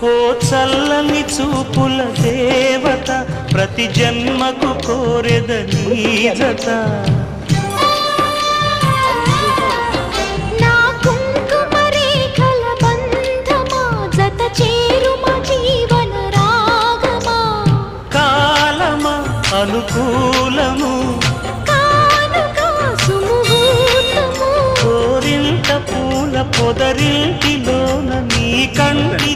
ఓ చల్లని చూపుల దేవత ప్రతి జన్మకు కోరెదని జత నా కుంకుమ రేఖల బంధమా జత చేరుమ జీవన రాగమా కాలమా అనుకూలము కానుక సుముహూర్తము కోరింత పూల పొదరింటిలోన నీ కంటి